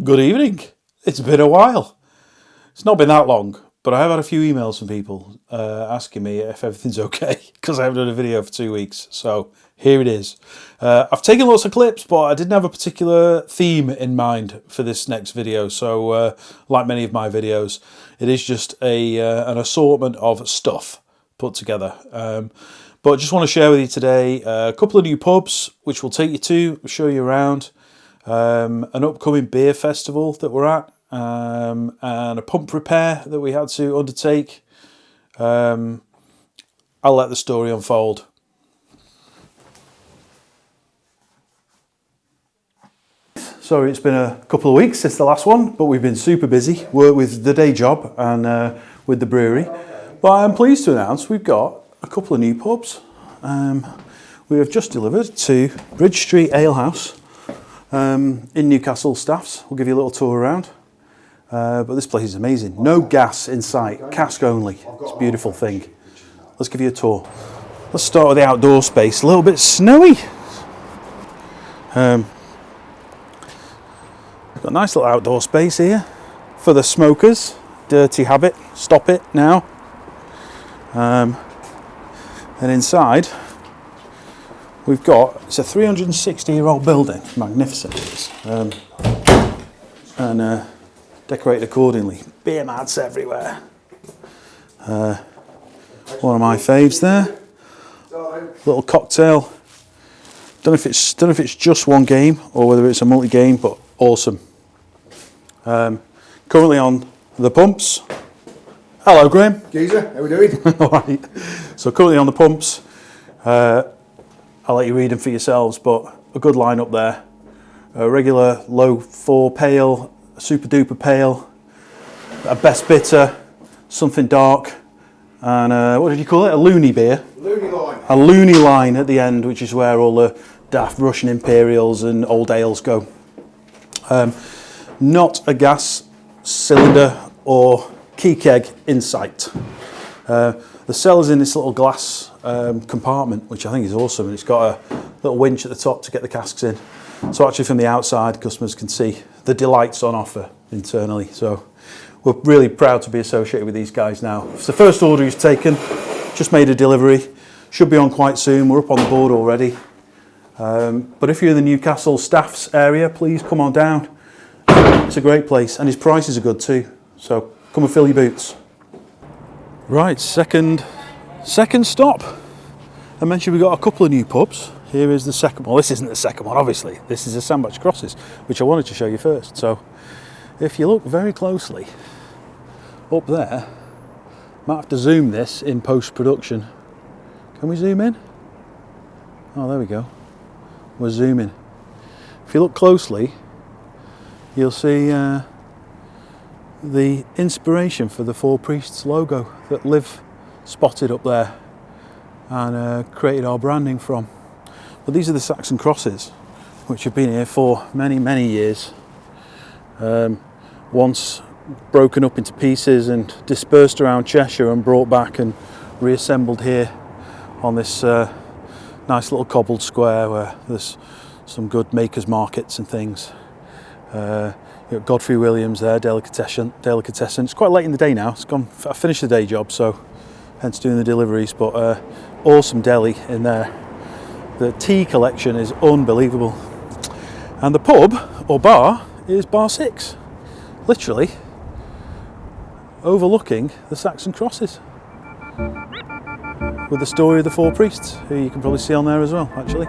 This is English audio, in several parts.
Good evening. It's been a while. It's not been that long, but I have had a few emails from people asking me if everything's okay because I haven't done a video for 2 weeks. So here it is. I've taken lots of clips, but I didn't have a particular theme in mind for this next video. So like many of my videos, it is just an assortment of stuff put together. But I just want to share with you today a couple of new pubs which we'll take you to, show you around. An upcoming beer festival that we're at, and a pump repair that we had to undertake. I'll let the story unfold. Sorry, it's been a couple of weeks since the last one, but we've been super busy with the day job and with the brewery. But I'm pleased to announce we've got a couple of new pubs. We have just delivered to Bridge Street Alehouse. In Newcastle Staffs. We'll give you a little tour around, but this place is amazing. No gas in sight, cask only. It's a beautiful thing. Let's give you a tour. Let's start with the outdoor space. A little bit snowy. Got a nice little outdoor space here for the smokers. Dirty habit, stop it now. And inside we've got, it's a 360-year-old building, magnificent, and decorated accordingly. Beer mats everywhere. One of my faves there. Little cocktail. Don't know if it's just one game or whether it's a multi-game, but awesome. Currently on the pumps. Hello, Grum. Geezer, how we doing? All right. So currently on the pumps. I'll let you read them for yourselves, but a good lineup there. A regular low 4 pale, a super duper pale, a best bitter, something dark, and what did you call it? A loony beer? Loony line. A loony line at the end, which is where all the daft Russian Imperials and old ales go. Not a gas cylinder or key keg in sight. The cellar's in this little glass compartment, which I think is awesome, and it's got a little winch at the top to get the casks in. So actually from the outside, customers can see the delights on offer internally. So we're really proud to be associated with these guys now. It's the first order he's taken, just made a delivery, should be on quite soon. We're up on the board already. But if you're in the Newcastle Staffs area, please come on down. It's a great place, and his prices are good too. So come and fill your boots. Right, second stop. I mentioned we've got a couple of new pubs. Here is the second one. Well, this isn't the second one, obviously. This is the Sandbach Crosses, which I wanted to show you first. So if you look very closely up there, might have to zoom this in post-production. Can we zoom in? Oh, there we go. We're zooming. If you look closely, you'll see the inspiration for the Four Priests logo that Liv spotted up there and created our branding from. But these are the Saxon Crosses, which have been here for many years. Once broken up into pieces and dispersed around Cheshire and brought back and reassembled here on this nice little cobbled square where there's some good makers markets and things. You've got Godfrey Williams there, delicatessen. It's quite late in the day now. I finished the day job, so hence doing the deliveries, but awesome deli in there. The tea collection is unbelievable. And the pub, or bar, is Bar 6. Literally overlooking the Saxon Crosses. With the story of the Four Priests, who you can probably see on there as well, actually.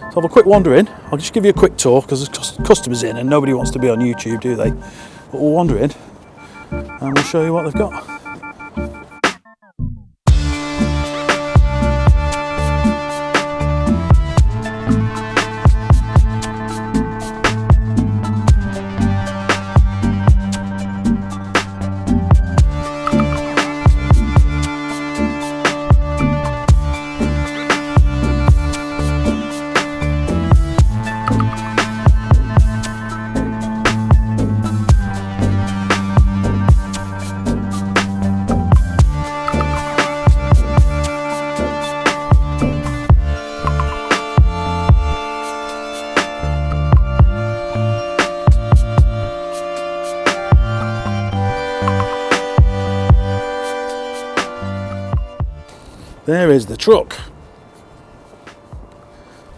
So have a quick wander in. I'll just give you a quick tour because there's customers in and nobody wants to be on YouTube, do they? But we'll wander in and we'll show you what they've got. there is the truck.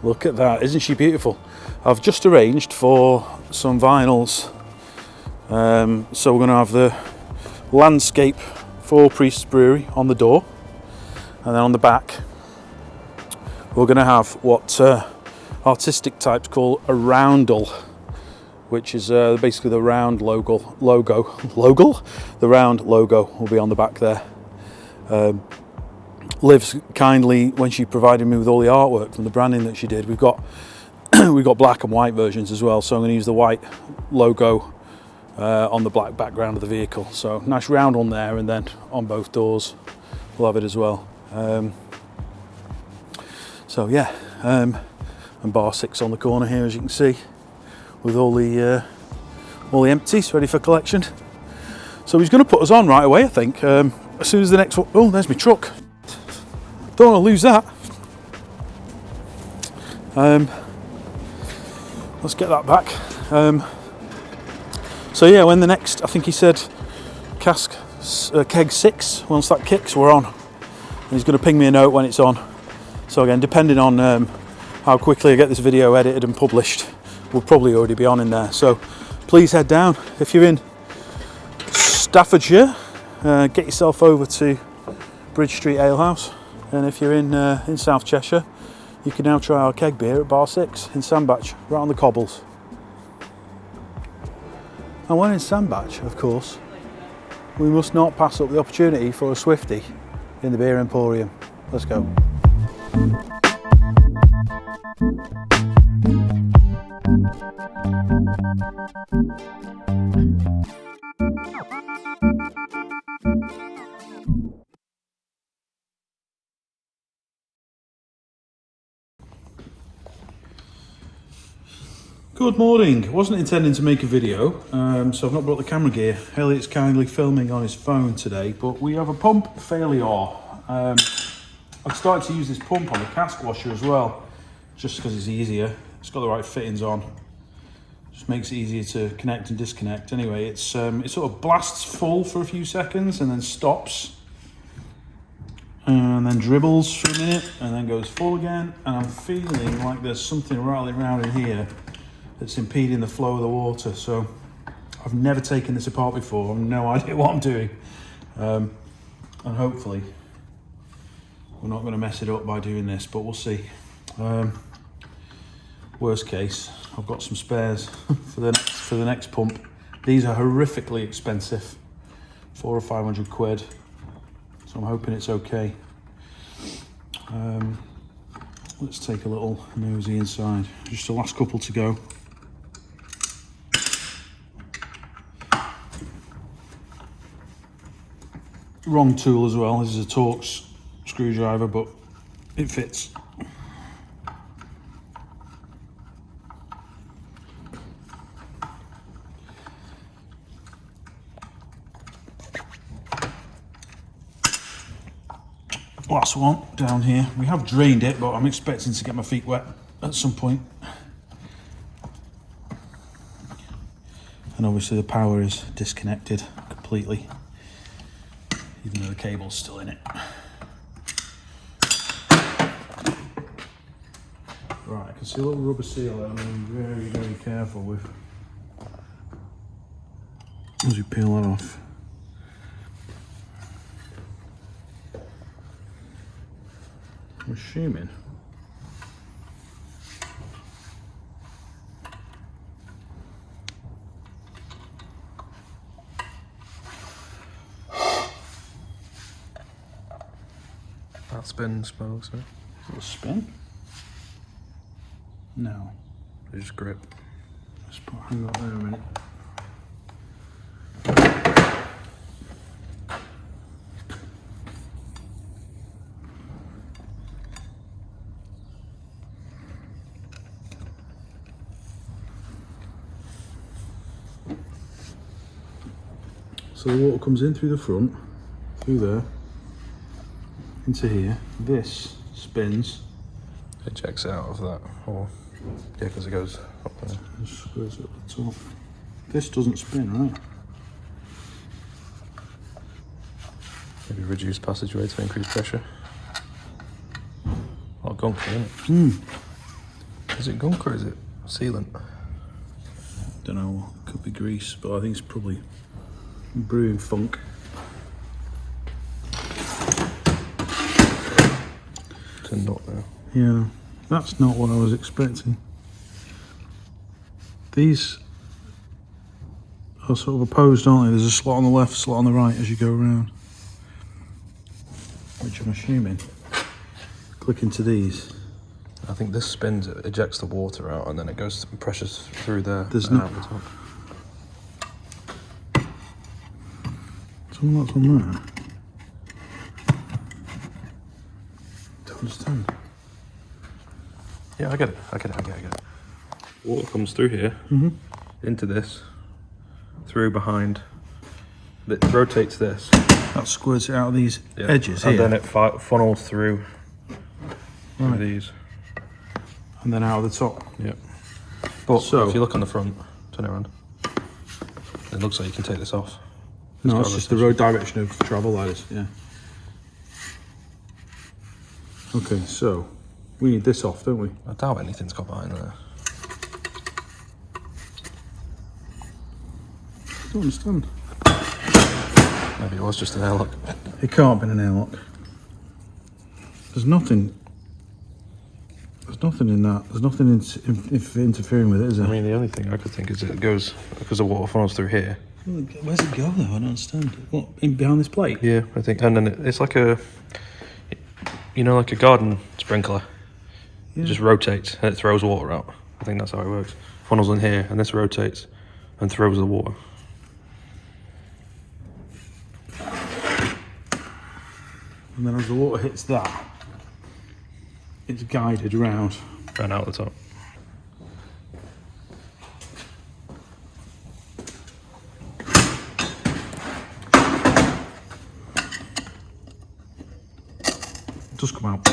Look at that, isn't she beautiful? I've just arranged for some vinyls. So we're going to have the landscape for Priest's Brewery on the door, and then on the back we're going to have what artistic types call a roundel, which is basically the round logo. The round logo will be on the back there. Liv's kindly, when she provided me with all the artwork from the branding that she did, we've got black and white versions as well, so I'm going to use the white logo on the black background of the vehicle. So nice round one there, and then on both doors we'll have it as well. So yeah, and bar 6 on the corner here, as you can see, with all the empties ready for collection. So he's going to put us on right away, I think. As soon as the next one, oh, there's my truck. Don't want to lose that. Let's get that back. So yeah, when the next, I think he said keg 6, once that kicks, we're on. And he's going to ping me a note when it's on. So again, depending on how quickly I get this video edited and published, we'll probably already be on in there. So please head down. If you're in Staffordshire, get yourself over to Bridge Street Alehouse. And if you're in South Cheshire, you can now try our keg beer at Bar 6 in Sandbach, right on the cobbles. And when in Sandbach, of course, we must not pass up the opportunity for a Swifty in the Beer Emporium. Let's go. Good morning. Wasn't intending to make a video, so I've not brought the camera gear. Elliot's kindly filming on his phone today, but we have a pump failure. I've started to use this pump on the cask washer as well, just because it's easier. It's got the right fittings on. Just makes it easier to connect and disconnect. Anyway, it sort of blasts full for a few seconds and then stops. And then dribbles for a minute and then goes full again. And I'm feeling like there's something rattling around in here that's impeding the flow of the water. So I've never taken this apart before. I've no idea what I'm doing. And hopefully we're not going to mess it up by doing this, but we'll see. Worst case, I've got some spares for the next pump. These are horrifically expensive, 400 or 500 quid. So I'm hoping it's okay. Let's take a little nosy inside. Just the last couple to go. Wrong tool as well. This is a Torx screwdriver, but it fits. Last one down here. We have drained it, but I'm expecting to get my feet wet at some point. And obviously the power is disconnected completely, even though the cable's still in it. Right, I can see a little rubber seal that I'm being very, very careful with as you peel that off. I'm assuming that spins by the looks of it. Is it a spin? No. They just grip. Let's hang on there a minute. So the water comes in through the front, through there, into here. This spins. It checks out of that hole. Yeah, because it goes up there. And squares up the top. This doesn't spin, right? Maybe reduce passageway to increase pressure. of gunk, isn't it? Is it gunk or is it sealant? Don't know, could be grease, but I think it's probably brewing funk. It's a nut now. Yeah, that's not what I was expecting. These are sort of opposed, aren't they? There's a slot on the left, slot on the right as you go around. Which I'm assuming, click into these. I think this spins, it ejects the water out, and then it goes pressures through there. There's and not. out the top. So what's on there? Don't understand. Yeah, I get it. Water comes through here, into this, through behind. It rotates this. That squirts it out of these edges and here. then it funnels through these. And then out of the top. Yep. But So- if you look on the front, turn it around. It looks like you can take this off. No, it's just the road direction of travel, that is, yeah. Okay, so we need this off, don't we? I doubt anything's got behind there. I don't understand. Maybe it was just an airlock. It can't be an airlock. There's nothing. There's nothing in that. There's nothing interfering with it, is there? I mean, the only thing I could think is it goes, because the water funnels through here. Where's it go though? I don't understand. What, in behind this plate? Yeah, I think, and then it's like a, like a garden sprinkler. Yeah. It just rotates and it throws water out. I think that's how it works. Funnels in here, and this rotates and throws the water. And then as the water hits that, it's guided around. And out the top. It does come out.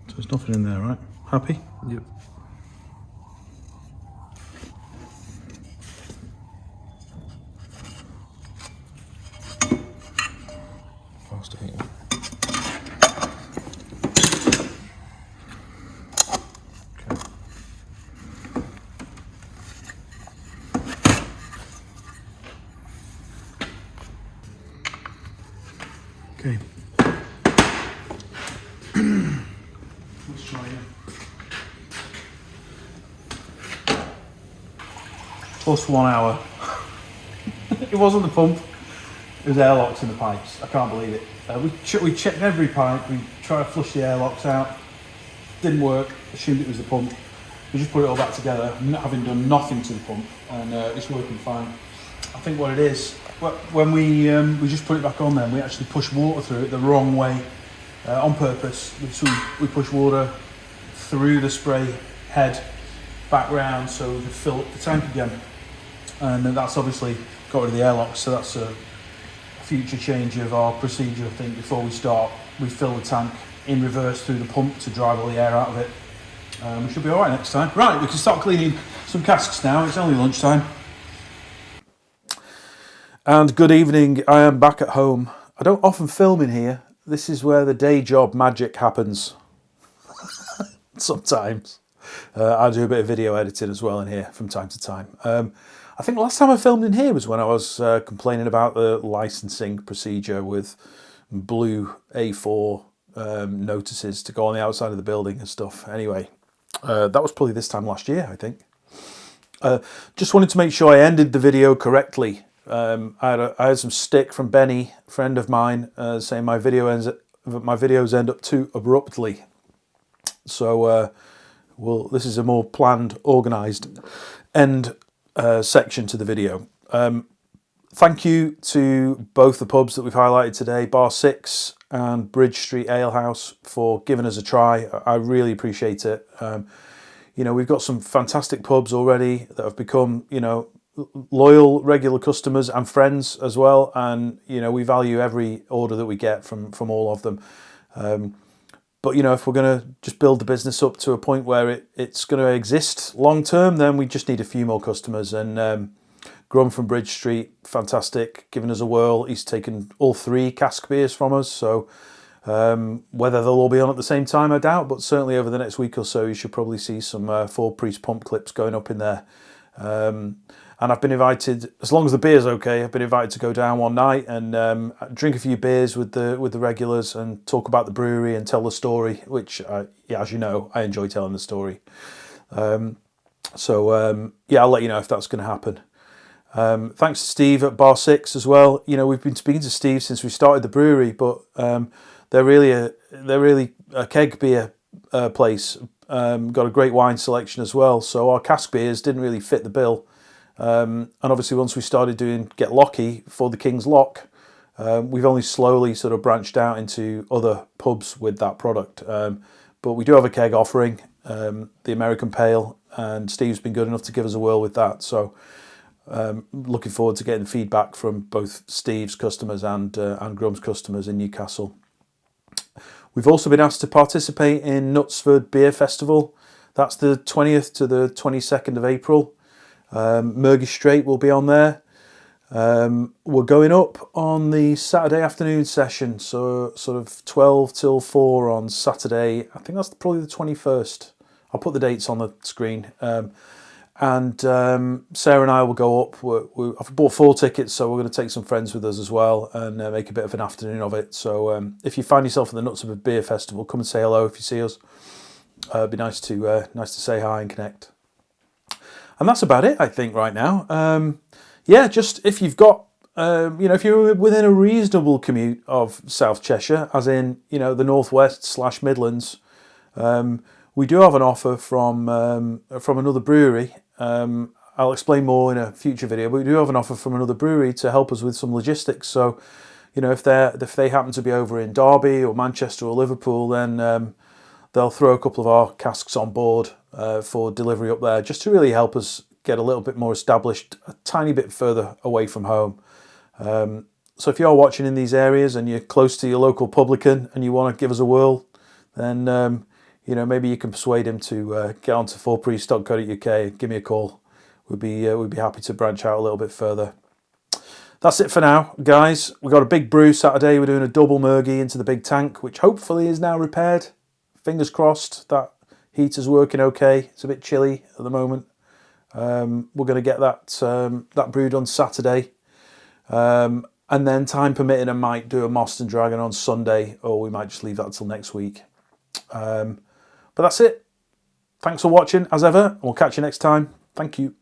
So there's nothing in there, right? Happy? Yep. Faster heating. Okay. Let's try again. Plus 1 hour. It wasn't the pump. It was airlocks in the pipes. I can't believe it. We checked every pipe. We tried to flush the airlocks out. Didn't work. Assumed it was the pump. We just put it all back together, not having done nothing to the pump, and it's working fine. I think what it is, when we just put it back on, then we actually pushed water through it the wrong way on purpose. So we pushed water through the spray head back round so we could fill up the tank again, and that's obviously got rid of the airlocks. So that's a future change of our procedure. I think before we start, we fill the tank in reverse through the pump to drive all the air out of it. We should be all right next time. Right, we can start cleaning some casks now. It's only lunchtime. And good evening. I am back at home. I don't often film in here. This is where the day job magic happens. Sometimes. I do a bit of video editing as well in here from time to time. I think the last time I filmed in here was when I was complaining about the licensing procedure with blue A4 notices to go on the outside of the building and stuff. Anyway, that was probably this time last year, I think. Just wanted to make sure I ended the video correctly. I had some stick from Benny, a friend of mine, saying my videos end up too abruptly. So, this is a more planned, organised end section to the video. Thank you to both the pubs that we've highlighted today, Bar 6 and Bridge Street Alehouse, for giving us a try. I really appreciate it. We've got some fantastic pubs already that have become, loyal, regular customers and friends as well. And, we value every order that we get from all of them. But you know, if we're going to just build the business up to a point where it's going to exist long term, then we just need a few more customers. And Grum from Bridge Street, fantastic, giving us a whirl. He's taken all 3 cask beers from us, so whether they'll all be on at the same time, I doubt, but certainly over the next week or so, you should probably see some 4 Priest pump clips going up in there. And I've been invited, as long as the beer's okay, I've been invited to go down one night and drink a few beers with the regulars and talk about the brewery and tell the story, which, yeah, as you know, I enjoy telling the story. Yeah, I'll let you know if that's going to happen. Thanks to Steve at Bar 6 as well. You know, we've been speaking to Steve since we started the brewery, but they're really a keg beer place. Got a great wine selection as well. So our cask beers didn't really fit the bill. And obviously once we started doing Get Locky for the King's Lock, we've only slowly sort of branched out into other pubs with that product. But we do have a keg offering, the American Pale, and Steve's been good enough to give us a whirl with that. So looking forward to getting feedback from both Steve's customers and Grum's customers in Newcastle. We've also been asked to participate in Knutsford Beer Festival. That's the 20th to the 22nd of April. Murgy Strait will be on there. We're going up on the Saturday afternoon session, so sort of 12 till 4 on Saturday. I think that's probably the 21st. I'll put the dates on the screen. And Sarah and I will go up. I've bought 4 tickets, so we're going to take some friends with us as well and make a bit of an afternoon of it. So if you find yourself at the Knutsford Beer Festival, come and say hello if you see us. It'd be nice to say hi and connect. And that's about it, I think, right now. Yeah, just if you've got, if you're within a reasonable commute of South Cheshire, as in, the Northwest / Midlands, we do have an offer from another brewery. I'll explain more in a future video, but we do have an offer from another brewery to help us with some logistics. So, if they happen to be over in Derby or Manchester or Liverpool, then they'll throw a couple of our casks on board for delivery up there, just to really help us get a little bit more established, a tiny bit further away from home. So if you're watching in these areas and you're close to your local publican and you want to give us a whirl, then maybe you can persuade him to get onto 4priest.co.uk. Give me a call. We'd be happy to branch out a little bit further. That's it for now, guys. We've got a big brew Saturday. We're doing a double Murgy into the big tank, which hopefully is now repaired. Fingers crossed that heater's working okay. It's a bit chilly at the moment. We're going to get that brewed on Saturday. And then, time permitting, I might do a Most and Dragon on Sunday, or we might just leave that till next week. But that's it. Thanks for watching, as ever. We'll catch you next time. Thank you.